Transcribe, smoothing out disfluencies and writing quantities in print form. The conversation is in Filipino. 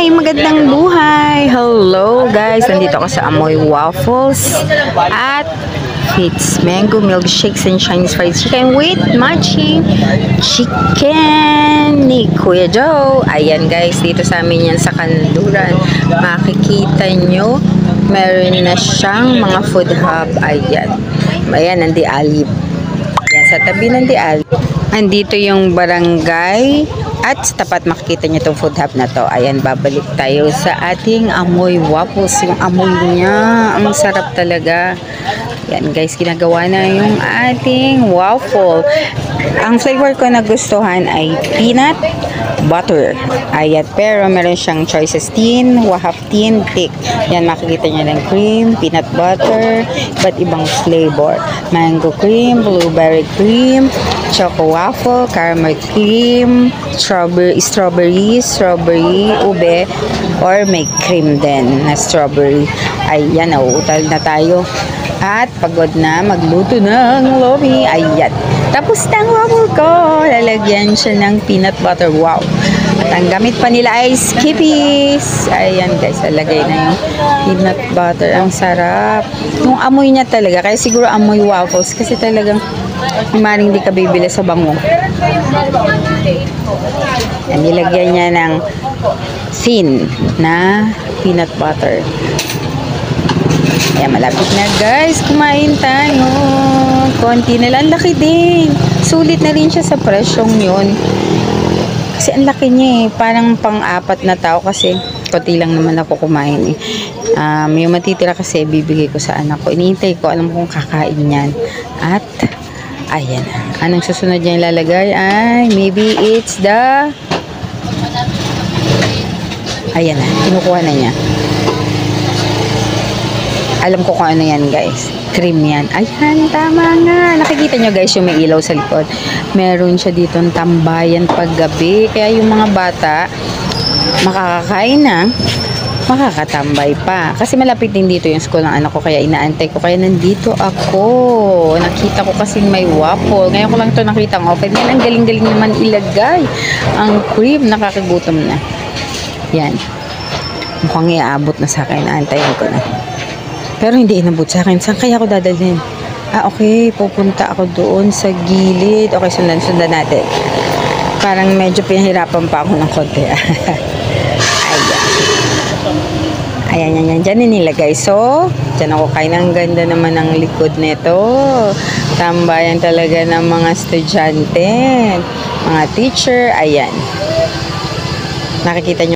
Hi! Magandang buhay! Hello guys! Nandito ako sa Amoy Waffles at it's mango milkshakes and Chinese fried chicken with matching chicken ni Kuya Joe. Ayan guys, dito sa amin yan sa Kanluran. Makikita nyo, meron na siyang mga food hub. Ayan. Ayan, Nandi Alib. Yan, sa tabi ng Nandi Alib. Andito yung barangay at sa tapat makikita nyo itong food hub na to. Ayan, babalik tayo sa ating Amoy Waffles. Yung amoy niya, ang sarap talaga. Yan guys, ginagawa na yung ating waffle. Ang flavor ko na gustuhan ay peanut butter. Ayan, pero meron siyang choices tin, wahap tin, thick. Yan, makikita nyo ng cream, peanut butter, iba't ibang flavor. Mango cream, blueberry cream, choco waffle, caramel cream, strawberry, ube, or may cream din na strawberry. Ayan, nauutal na tayo. At pagod na magluto ng lomi. Ayan. Tapos na ang waffle ko. Lalagyan siya ng peanut butter. Wow. At ang gamit pa nila ay Skippies. Ayan guys, lalagay na yung peanut butter. Ang sarap. Yung amoy niya talaga. Kaya siguro amoy waffles. Kasi talagang maring di ka bibili sa bango. Yan, nilagyan niya ng thin na peanut butter. Ayan, malapit na guys. Kumain tayo. Konti na lang. Laki din. Sulit na rin siya sa presyong yun. Kasi ang laki niya eh. Parang pang-apat na tao kasi konti lang naman ako kumain eh. Yung matitira kasi bibigay ko sa anak ko. Iniintay ko. Alam kong kakain yan. At ayan. Anong susunod niya ilalagay? Ay, maybe it's the... Ayan na. Kinukuha na niya. Alam ko kung ano yan guys. Cream yan. Ayan, tama nga. Nakikita nyo guys yung may ilaw sa likod. Meron siya dito ng tambayan paggabi. Kaya yung mga bata makakakain na, makakatambay pa. Kasi malapit din dito yung school ng anak ko. Kaya inaantay ko. Kaya nandito ako. Nakita ko kasi may waffle. Ngayon ko lang ito nakita ang open. Yan, ang galing-galing naman ilagay. Ang cream, nakakagutom na. Yan. Mukhang iaabot na sa akin. Aantayin ko na. Pero hindi inabot sa akin. Saan kaya ako dadalhin? Okay. Pupunta ako doon sa gilid. Okay, sundan natin. Parang medyo pinahirapan pa ako ng konti. Ayan. Ayan. Diyan nilagay. So, diyan ako kain. Ang ganda naman ng likod nito. Tambayan talaga ng mga estudyante. Mga teacher. Ayan. Nakikita nyo.